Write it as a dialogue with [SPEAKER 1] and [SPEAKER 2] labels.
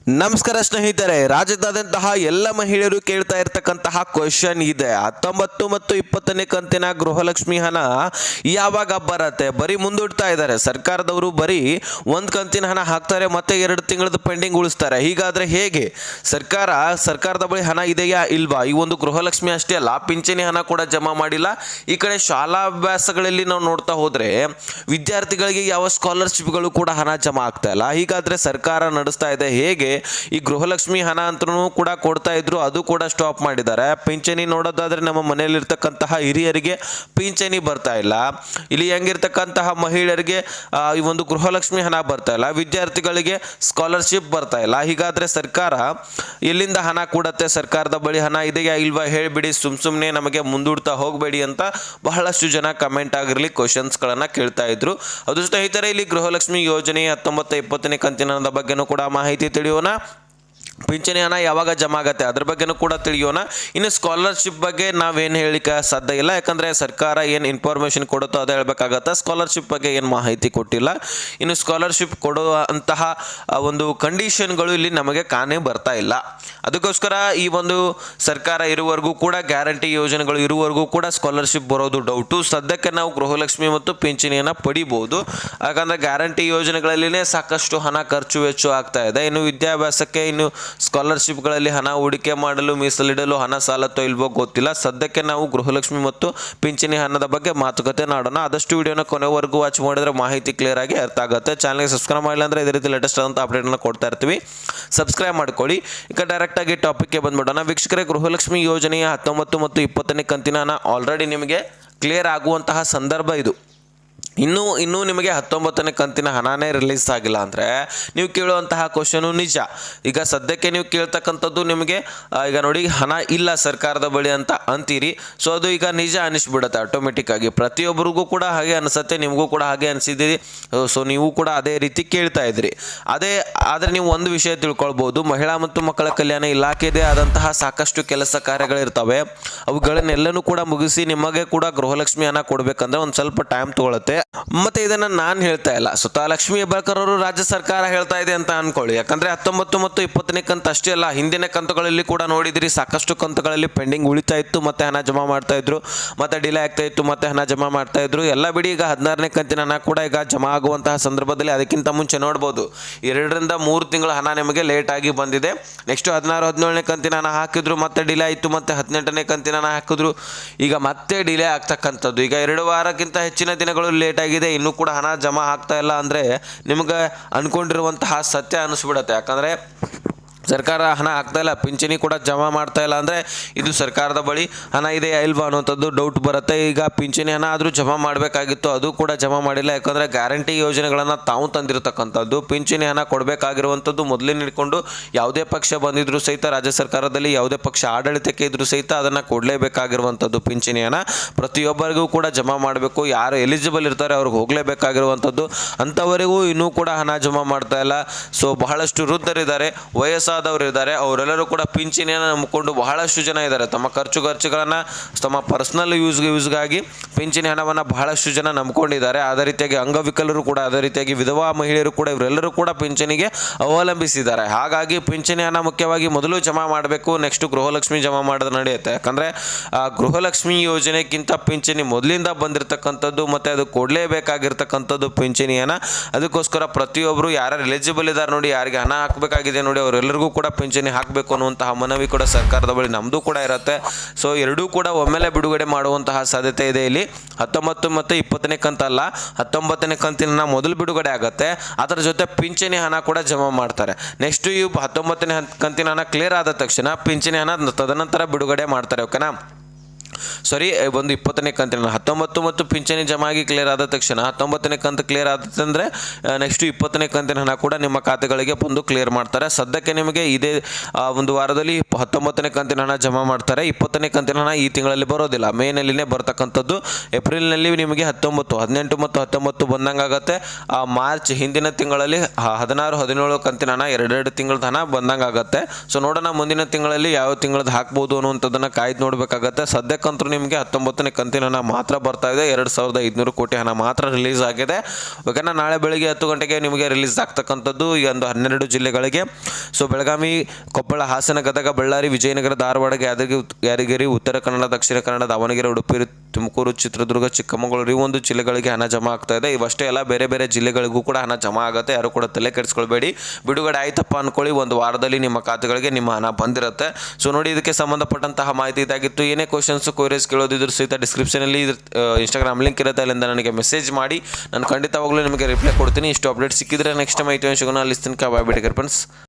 [SPEAKER 1] ನಮಸ್ಕಾರ ಸ್ನೇಹಿತರೆ, ರಾಜ್ಯದಾದ್ಯಂತಹ ಎಲ್ಲ ಮಹಿಳೆಯರು ಕೇಳ್ತಾ ಇರ್ತಕ್ಕಂತಹ ಕ್ವೆಶ್ಚನ್ ಇದೆ. 19 ಮತ್ತು 20ನೇ ಕಂತಿನ ಗೃಹಲಕ್ಷ್ಮಿ ಹಣ ಯಾವಾಗ ಬರುತ್ತೆ? ಬರೀ ಮುಂದೂಡ್ತಾ ಇದ್ದಾರೆ ಸರ್ಕಾರದವರು. ಬರೀ ಒಂದು ಕಂತಿನ ಹಣ ಹಾಕ್ತಾರೆ, ಮತ್ತೆ 2 ತಿಂಗಳದ ಪೆಂಡಿಂಗ್ ಉಳಿಸ್ತಾರೆ. ಹೀಗಾದ್ರೆ ಹೇಗೆ? ಸರ್ಕಾರದ ಬಳಿ ಹಣ ಇದೆಯಾ ಇಲ್ವಾ? ಈ ಒಂದು ಗೃಹಲಕ್ಷ್ಮಿ ಅಷ್ಟೇ ಅಲ್ಲ, ಪಿಂಚಣಿ ಹಣ ಕೂಡ ಜಮಾ ಮಾಡಿಲ್ಲ. ಈ ಕಡೆ ಶಾಲಾಭ್ಯಾಸಗಳಲ್ಲಿ ನಾವು ನೋಡ್ತಾ ಹೋದ್ರೆ ವಿದ್ಯಾರ್ಥಿಗಳಿಗೆ ಯಾವ ಸ್ಕಾಲರ್ಶಿಪ್ಗಳು ಕೂಡ ಹಣ ಜಮಾ ಆಗ್ತಾ ಇಲ್ಲ. ಹೀಗಾದ್ರೆ ಸರ್ಕಾರ ನಡೆಸ್ತಾ ಇದೆ ಹೇಗೆ? ಈ ಗೃಹಲಕ್ಷ್ಮಿ ಹಣ ಅಂತೂ ಕೂಡ ಕೊಡ್ತಾ ಇದ್ರು, ಅದು ಕೂಡ ಸ್ಟಾಪ್ ಮಾಡಿದ್ದಾರೆ. ಪಿಂಚಣಿ ನೋಡೋದಾದ್ರೆ ನಮ್ಮ ಮನೆಯಲ್ಲಿರ್ತಕ್ಕಂತಹ ಹಿರಿಯರಿಗೆ ಪಿಂಚಣಿ ಬರ್ತಾ ಇಲ್ಲ. ಇಲ್ಲಿ ಹೆಂಗಿರ್ತಕ್ಕಂತಹ ಮಹಿಳೆಯರಿಗೆ ಈ ಒಂದು ಗೃಹಲಕ್ಷ್ಮಿ ಹಣ ಬರ್ತಾ ಇಲ್ಲ, ವಿದ್ಯಾರ್ಥಿಗಳಿಗೆ ಸ್ಕಾಲರ್ಶಿಪ್ ಬರ್ತಾ ಇಲ್ಲ. ಹೀಗಾದ್ರೆ ಸರ್ಕಾರ ಎಲ್ಲಿಂದ ಹಣ ಕೊಡತ್ತೆ? ಸರ್ಕಾರದ ಬಳಿ ಹಣ ಇದೆಯಾ ಇಲ್ವಾ ಹೇಳಿಬಿಡಿ, ಸುಮ್ಮನೆ ನಮಗೆ ಮುಂದೂಡ್ತಾ ಹೋಗಬೇಡಿ ಅಂತ ಬಹಳಷ್ಟು ಜನ ಕಮೆಂಟ್ ಆಗಿರಲಿ ಕ್ವಶನ್ಸ್ಗಳನ್ನು ಕೇಳ್ತಾ ಇದ್ರು. ಅದು ಸ್ನೇಹಿತರೆ, ಇಲ್ಲಿ ಗೃಹಲಕ್ಷ್ಮಿ ಯೋಜನೆ 19, 20ನೇ ಕಂತಿನ ಬಗ್ಗೆನೂ ಕೂಡ ಮಾಹಿತಿ ತಿಳಿಯೋಣ. ಪಿಂಚಣಿ ಹಣ ಯಾವಾಗ ಜಮಾ ಆಗುತ್ತೆ ಅದ್ರ ಬಗ್ಗೆನೂ ಕೂಡ ತಿಳಿಯೋಣ. ಇನ್ನು ಸ್ಕಾಲರ್ಶಿಪ್ ಬಗ್ಗೆ ನಾವೇನು ಹೇಳಿಕ್ಕೆ ಸಾಧ್ಯ ಇಲ್ಲ, ಯಾಕಂದರೆ ಸರ್ಕಾರ ಏನು ಇನ್ಫಾರ್ಮೇಷನ್ ಕೊಡುತ್ತೋ ಅದೇ ಹೇಳಬೇಕಾಗತ್ತೆ. ಸ್ಕಾಲರ್ಶಿಪ್ ಬಗ್ಗೆ ಏನು ಮಾಹಿತಿ ಕೊಟ್ಟಿಲ್ಲ. ಇನ್ನು ಸ್ಕಾಲರ್ಶಿಪ್ ಕೊಡುವಂತಹ ಒಂದು ಕಂಡೀಷನ್ಗಳು ಇಲ್ಲಿ ನಮಗೆ ಕಾಣೆ ಬರ್ತಾ ಇಲ್ಲ. ಅದಕ್ಕೋಸ್ಕರ ಈ ಒಂದು ಸರ್ಕಾರ ಇರುವವರೆಗೂ ಕೂಡ, ಗ್ಯಾರಂಟಿ ಯೋಜನೆಗಳು ಇರುವವರೆಗೂ ಕೂಡ ಸ್ಕಾಲರ್ಶಿಪ್ ಬರೋದು ಡೌಟು. ಸದ್ಯಕ್ಕೆ ನಾವು ಗೃಹಲಕ್ಷ್ಮಿ ಮತ್ತು ಪಿಂಚಣಿಯನ್ನು ಪಡಿಬೋದು, ಯಾಕಂದರೆ ಗ್ಯಾರಂಟಿ ಯೋಜನೆಗಳಲ್ಲಿನೇ ಸಾಕಷ್ಟು ಹಣ ಖರ್ಚು ವೆಚ್ಚ ಆಗ್ತಾ ಇದೆ. ಇನ್ನು ವಿದ್ಯಾಭ್ಯಾಸಕ್ಕೆ, ಇನ್ನು ಸ್ಕಾಲರ್ಶಿಪ್ಗಳಲ್ಲಿ ಹಣ ಹೂಡಿಕೆ ಮಾಡಲು ಮೀಸಲಿಡಲು ಹಣ ಸಾಲತ್ತೋ ಇಲ್ವೋ ಗೊತ್ತಿಲ್ಲ. ಸದ್ಯಕ್ಕೆ ನಾವು ಗೃಹಲಕ್ಷ್ಮಿ ಮತ್ತು ಪಿಂಚಣಿ ಹಣದ ಬಗ್ಗೆ ಮಾತುಕತೆ ಮಾಡೋಣ. ಆದಷ್ಟು ವಿಡಿಯೋನ ಕೊನೆವರೆಗೂ ವಾಚ್ ಮಾಡಿದ್ರೆ ಮಾಹಿತಿ ಕ್ಲಿಯರ್ ಆಗಿ ಅರ್ಥ ಆಗುತ್ತೆ. ಚಾನಲ್ಗೆ ಸಬ್ಸ್ಕ್ರೈಬ್ ಮಾಡಿಲ್ಲ ಅಂದರೆ ಇದೇ ರೀತಿ ಲೇಟೆಸ್ಟ್ ಆದಂಥ ಅಪ್ಡೇಟ್ನ ಕೊಡ್ತಾ ಇರ್ತೀವಿ, ಸಬ್ಸ್ಕ್ರೈಬ್ ಮಾಡ್ಕೊಳ್ಳಿ. ಈಗ ಡೈರೆಕ್ಟಾಗಿ ಟಾಪಿಕ್ಗೆ ಬಂದ್ಬಿಡೋಣ. ವೀಕ್ಷಕರೇ, ಗೃಹಲಕ್ಷ್ಮಿ ಯೋಜನೆಯ 19 ಮತ್ತು 20ನೇ ಕಂತಿನ ಹಣ ಆಲ್ರೆಡಿ ನಿಮಗೆ ಕ್ಲಿಯರ್ ಆಗುವಂತಹ ಸಂದರ್ಭ ಇದು. ಇನ್ನೂ ನಿಮಗೆ 19ನೇ ಕಂತಿನ ಹಣನೇ ರಿಲೀಸ್ ಆಗಿಲ್ಲ ಅಂದರೆ ನೀವು ಕೇಳುವಂತಹ ಕ್ವಶನು ನಿಜ. ಈಗ ಸದ್ಯಕ್ಕೆ ನೀವು ಕೇಳ್ತಕ್ಕಂಥದ್ದು ನಿಮಗೆ ಈಗ ನೋಡಿ ಹಣ ಇಲ್ಲ ಸರ್ಕಾರದ ಬಳಿ ಅಂತ ಅಂತೀರಿ. ಸೊ ಅದು ಈಗ ನಿಜ ಅನಿಸ್ಬಿಡುತ್ತೆ ಆಟೋಮೆಟಿಕ್ಕಾಗಿ. ಪ್ರತಿಯೊಬ್ಬರಿಗೂ ಕೂಡ ಹಾಗೆ ಅನಿಸುತ್ತೆ, ನಿಮಗೂ ಕೂಡ ಹಾಗೆ ಅನಿಸಿದ್ದೀರಿ. ಸೊ ನೀವು ಕೂಡ ಅದೇ ರೀತಿ ಕೇಳ್ತಾ ಇದ್ರಿ. ಆದರೆ ನೀವು ಒಂದು ವಿಷಯ ತಿಳ್ಕೊಳ್ಬೋದು, ಮಹಿಳಾ ಮತ್ತು ಮಕ್ಕಳ ಕಲ್ಯಾಣ ಇಲಾಖೆದೇ ಆದಂತಹ ಸಾಕಷ್ಟು ಕೆಲಸ ಕಾರ್ಯಗಳಿರ್ತವೆ. ಅವುಗಳನ್ನೆಲ್ಲನೂ ಕೂಡ ಮುಗಿಸಿ ನಿಮಗೆ ಕೂಡ ಗೃಹಲಕ್ಷ್ಮಿ ಹಣ ಕೊಡಬೇಕಂದ್ರೆ ಒಂದು ಸ್ವಲ್ಪ ಟೈಮ್ ತೊಗೊಳುತ್ತೆ. ಮತ್ತೆ ಇದನ್ನ ನಾನು ಹೇಳ್ತಾ ಇಲ್ಲ, ಸ್ವತಃ ಲಕ್ಷ್ಮೀ ಹೆಬ್ಬಾಳ್ಕರ್ ಅವರು ರಾಜ್ಯ ಸರ್ಕಾರ ಹೇಳ್ತಾ ಇದೆ ಅಂತ ಅನ್ಕೊಳ್ಳಿ. ಯಾಕಂದ್ರೆ 19 ಮತ್ತು 20ನೇ ಕಂತು ಅಷ್ಟೇ ಅಲ್ಲ, ಹಿಂದಿನ ಕಂತುಗಳಲ್ಲಿ ಕೂಡ ನೋಡಿದ್ರಿ ಸಾಕಷ್ಟು ಕಂತುಗಳಲ್ಲಿ ಪೆಂಡಿಂಗ್ ಉಳಿತಾ ಇತ್ತು, ಮತ್ತೆ ಹಣ ಜಮಾ ಮಾಡ್ತಾ ಇದ್ರು, ಮತ್ತೆ ಡಿಲೇ ಆಗ್ತಾ ಇತ್ತು, ಮತ್ತೆ ಹಣ ಜಮಾ ಮಾಡ್ತಾ ಇದ್ರು. ಎಲ್ಲ ಬಿಡಿ, ಈಗ 16ನೇ ಕಂತಿನ ಹಣ ಕೂಡ ಈಗ ಜಮಾ ಆಗುವಂತಹ ಸಂದರ್ಭದಲ್ಲಿ ಅದಕ್ಕಿಂತ ಮುಂಚೆ ನೋಡ್ಬೋದು 2 ರಿಂದ 3 ತಿಂಗಳ ಹಣ ನಿಮಗೆ ಲೇಟ್ ಆಗಿ ಬಂದಿದೆ. ನೆಕ್ಸ್ಟ್ 16, 17ನೇ ಕಂತಿನ ಹಣ ಹಾಕಿದ್ರು, ಮತ್ತೆ ಡಿಲೇ ಆಯಿತು, ಮತ್ತೆ 18ನೇ ಕಂತಿನ ಹಣ ಹಾಕಿದ್ರು, ಈಗ ಮತ್ತೆ ಡಿಲೇ ಆಗ್ತಕ್ಕಂಥದ್ದು. ಈಗ 2 ವಾರಕ್ಕಿಂತ ಹೆಚ್ಚಿನ ದಿನಗಳು ಲೇಟ್ ಆಗಿದೆ, ಇನ್ನೂ ಕೂಡ ಹಣ ಜಮಾ ಆಗ್ತಾ ಇಲ್ಲ ಅಂದರೆ ನಿಮ್ಗೆ ಅನ್ಕೊಂಡಿರುವಂತಹ ಸತ್ಯ ಅನಿಸ್ಬಿಡುತ್ತೆ. ಯಾಕಂದರೆ ಸರ್ಕಾರ ಹಣ ಆಗ್ತಾ ಇಲ್ಲ, ಪಿಂಚಣಿ ಕೂಡ ಜಮಾ ಮಾಡ್ತಾ ಇಲ್ಲ ಅಂದರೆ ಇದು ಸರ್ಕಾರದ ಬಳಿ ಹಣ ಇದೆಯಾ ಇಲ್ವಾ ಅನ್ನೋಂಥದ್ದು ಡೌಟ್ ಬರುತ್ತೆ. ಈಗ ಪಿಂಚಣಿ ಹಣ ಆದರೂ ಜಮಾ ಮಾಡಬೇಕಾಗಿತ್ತು, ಅದು ಕೂಡ ಜಮಾ ಮಾಡಿಲ್ಲ. ಯಾಕಂದರೆ ಗ್ಯಾರಂಟಿ ಯೋಜನೆಗಳನ್ನು ತಾವು ತಂದಿರತಕ್ಕಂಥದ್ದು, ಪಿಂಚಣಿ ಹಣ ಕೊಡಬೇಕಾಗಿರುವಂಥದ್ದು ಮೊದಲೇ ಹಿಡ್ಕೊಂಡು ಯಾವುದೇ ಪಕ್ಷ ಬಂದಿದ್ರು ಸಹಿತ, ರಾಜ್ಯ ಸರ್ಕಾರದಲ್ಲಿ ಯಾವುದೇ ಪಕ್ಷ ಆಡಳಿತಕ್ಕೆ ಇದ್ರೂ ಸಹಿತ ಅದನ್ನು ಕೊಡಲೇಬೇಕಾಗಿರುವಂಥದ್ದು. ಪಿಂಚಣಿ ಹಣ ಪ್ರತಿಯೊಬ್ಬರಿಗೂ ಕೂಡ ಜಮಾ ಮಾಡಬೇಕು, ಯಾರು ಎಲಿಜಿಬಲ್ ಇರ್ತಾರೆ ಅವ್ರಿಗೆ ಹೋಗಲೇಬೇಕಾಗಿರುವಂಥದ್ದು. ಅಂಥವರಿಗೂ ಇನ್ನೂ ಕೂಡ ಹಣ ಜಮಾ ಮಾಡ್ತಾ ಇಲ್ಲ. ಸೊ ಬಹಳಷ್ಟು ವೃದ್ಧರಿದ್ದಾರೆ, ವಯಸ್ಸಾದವರು ಇದ್ದಾರೆ, ಅವರೆಲ್ಲರೂ ಕೂಡ ಪಿಂಚಣಿಯನ್ನು ನಂಬಿಕೊಂಡು ಬಹಳಷ್ಟು ಜನ ಇದ್ದಾರೆ. ತಮ್ಮ ಖರ್ಚುಗಳನ್ನು ತಮ್ಮ ಪರ್ಸನಲ್ ಯೂಸ್ಗಾಗಿ ಪಿಂಚಣಿ ಹಣವನ್ನು ಬಹಳಷ್ಟು ಜನ ನಂಬ್ಕೊಂಡಿದ್ದಾರೆ. ಅದೇ ರೀತಿಯಾಗಿ ಅಂಗವಿಕಲರು ಕೂಡ, ಅದೇ ರೀತಿಯಾಗಿ ವಿಧವಾ ಮಹಿಳೆಯರು ಕೂಡ, ಇವರೆಲ್ಲರೂ ಕೂಡ ಪಿಂಚಣಿಗೆ ಅವಲಂಬಿಸಿದ್ದಾರೆ. ಹಾಗಾಗಿ ಪಿಂಚಣಿ ಹಣ ಮುಖ್ಯವಾಗಿ ಮೊದಲು ಜಮಾ ಮಾಡಬೇಕು, ನೆಕ್ಸ್ಟ್ ಗೃಹಲಕ್ಷ್ಮಿ ಜಮಾ ಮಾಡೋದು ನಡೆಯುತ್ತೆ. ಯಾಕಂದರೆ ಗೃಹಲಕ್ಷ್ಮಿ ಯೋಜನೆಗಿಂತ ಪಿಂಚಣಿ ಮೊದಲಿಂದ ಬಂದಿರತಕ್ಕಂಥದ್ದು, ಮತ್ತು ಅದು ಕೊಡಲೇಬೇಕಾಗಿರ್ತಕ್ಕಂಥದ್ದು ಪಿಂಚಣಿಯನ್ನು. ಅದಕ್ಕೋಸ್ಕರ ಪ್ರತಿಯೊಬ್ಬರು ಯಾರು ಎಲಿಜಿಬಲ್ ಇದ್ದಾರೆ ನೋಡಿ, ಯಾರಿಗೆ ಹಣ ಹಾಕಬೇಕಾಗಿದೆ ನೋಡಿ, ಅವರೆಲ್ಲರಿಗೂ ಕೂಡ ಪಿಂಚಣಿ ಹಾಕಬೇಕು ಅನ್ನುವಂತಹ ಮನವಿ ಕೂಡ ಸರ್ಕಾರದ ಬಳಿ ನಮ್ಮದು ಕೂಡ ಇರುತ್ತೆ. ಸೊ ಎರಡೂ ಕೂಡ ಒಮ್ಮೆಲೆ ಬಿಡುಗಡೆ ಮಾಡುವಂತಹ ಸಾಧ್ಯತೆ ಇದೆ. ಇಲ್ಲಿ 19 ಮತ್ತು 20ನೇ ಕಂತಲ್ಲ, 19ನೇ ಕಂತಿನ ಮೊದಲು ಬಿಡುಗಡೆ ಆಗುತ್ತೆ, ಅದರ ಜೊತೆ ಪಿಂಚಣಿ ಹಣ ಕೂಡ ಜಮಾ ಮಾಡ್ತಾರೆ. ನೆಕ್ಸ್ಟ್ ಈ 19ನೇ ಕಂತಿನ ಹಣ ಕ್ಲಿಯರ್ ಆದ ತಕ್ಷಣ ಪಿಂಚಣಿ ಹಣ ತದನಂತರ ಬಿಡುಗಡೆ ಮಾಡ್ತಾರೆ. ಓಕೆನಾ? ಸಾರಿ, ಒಂದು 20ನೇ ಕಂತಿನ 19 ಮತ್ತು ಪಿಂಚಣಿ ಜಮಾ ಆಗಿ ಕ್ಲಿಯರ್ ಆದ ತಕ್ಷಣ 19ನೇ ಕಂತು ಕ್ಲಿಯರ್ ಆದಂದರೆ ನೆಕ್ಸ್ಟ್ 20ನೇ ಕಂತಿನ ಹಣ ಕೂಡ ನಿಮ್ಮ ಖಾತೆಗಳಿಗೆ ಬಂದು ಕ್ಲಿಯರ್ ಮಾಡ್ತಾರೆ. ಸದ್ಯಕ್ಕೆ ನಿಮಗೆ ಇದೇ ಒಂದು ವಾರದಲ್ಲಿ 19ನೇ ಕಂತಿನ ಹಣ ಜಮಾ ಮಾಡ್ತಾರೆ. 20ನೇ ಕಂತಿನ ಹಣ ಈ ತಿಂಗಳಲ್ಲಿ ಬರೋದಿಲ್ಲ, ಮೇನಲ್ಲಿನೇ ಬರ್ತಕ್ಕಂಥದ್ದು. ಏಪ್ರಿಲ್ನಲ್ಲಿ ನಿಮಗೆ 19, 18 ಮತ್ತು 19 ಬಂದಂಗಾಗತ್ತೆ. ಮಾರ್ಚ್ ಹಿಂದಿನ ತಿಂಗಳಲ್ಲಿ 16, 17 ಕಂತಿನ ಹಣ 2 ತಿಂಗಳದ ಹಣ ಬಂದಂಗಾಗತ್ತೆ. ಸೊ ನೋಡೋಣ ಮುಂದಿನ ತಿಂಗಳಲ್ಲಿ ಯಾವ ತಿಂಗಳದ್ದು ಹಾಕ್ಬೋದು ಅನ್ನುವಂಥದ್ದನ್ನು ಕಾಯ್ದು ನೋಡಬೇಕಾಗತ್ತೆ. ಸದ್ಯಕ್ಕೆ ಅಂತೂ ನಿಮಗೆ 19ನೇ ಕಂತಿನ ಹಣ ಮಾತ್ರ ಬರ್ತಾ ಇದೆ. 2500 ಕೋಟಿ ಹಣ ಮಾತ್ರ ರಿಲೀಸ್ ಆಗಿದೆ. ಓಕೆನಾ? ನಾಳೆ ಬೆಳಿಗ್ಗೆ 10 ಗಂಟೆಗೆ ನಿಮಗೆ ರಿಲೀಸ್ ಆಗ್ತಕ್ಕಂಥದ್ದು ಈ ಒಂದು 12 ಜಿಲ್ಲೆಗಳಿಗೆ. ಸೊ ಬೆಳಗಾವಿ, ಕೊಪ್ಪಳ, ಹಾಸನ, ಗದಗ, ಬಳ್ಳಾರಿ, ವಿಜಯನಗರ, ಧಾರವಾಡ, ಯಾದಗಿರಿ, ಉತ್ತರ ಕನ್ನಡ, ದಕ್ಷಿಣ ಕನ್ನಡ, ದಾವಣಗೆರೆ, ಉಡುಪಿ, ತುಮಕೂರು, ಚಿತ್ರದುರ್ಗ, ಚಿಕ್ಕಮಗಳೂರು, ಈ ಒಂದು ಜಿಲ್ಲೆಗಳಿಗೆ ಹಣ ಜಮಾ ಆಗ್ತಾ ಇದೆ. ಇವಷ್ಟೇ ಎಲ್ಲ ಬೇರೆ ಬೇರೆ ಜಿಲ್ಲೆಗಳಿಗೂ ಕೂಡ ಹಣ ಜಮಾ ಆಗುತ್ತೆ. ಯಾರು ಕೂಡ ತಲೆ ಕೆಡಿಸ್ಕೊಳ್ಬೇಡಿ. ಬಿಡುಗಡೆ ಆಯ್ತಪ್ಪ ಅನ್ಕೊಳ್ಳಿ, ಒಂದು ವಾರದಲ್ಲಿ ನಿಮ್ಮ ಖಾತೆಗಳಿಗೆ ನಿಮ್ಮ ಹಣ ಬಂದಿರುತ್ತೆ. ಸೊ ನೋಡಿ, ಇದಕ್ಕೆ ಸಂಬಂಧಪಟ್ಟಂತಹ ಮಾಹಿತಿ ಇದಾಗಿತ್ತು. ಏನೇ ಕ್ವಶನ್ಸ್ ಕ್ವೈರೀಸ್ ಕೇಳೋದಿದ್ರು ಸಹಿತ ಡಿಸ್ಕ್ರಿಪ್ಷನಲ್ಲಿ ಇನ್ಸ್ಟಾಗ್ರಾಮ್ ಲಿಂಕ್ ಇರುತ್ತೆ, ಅಲ್ಲಿಂದ ನನಗೆ ಮೆಸೇಜ್ ಮಾಡಿ, ನಾನು ಖಂಡಿತವಾಗ್ಲೂ ನಿಮಗೆ ರಿಪ್ಲೈ ಕೊಡ್ತೀನಿ. ಇಷ್ಟು ಅಪ್ಡೇಟ್ ಸಿಕ್ಕಿದ್ರೆ ನೆಕ್ಸ್ಟ್ ಮಾಹಿತಿ ಸಿಗೋಣ. ಅಲ್ಲಿ ತನಕ ಬಾಯ್ ಬಿಡಿ ಫ್ರೆಂಡ್ಸ್.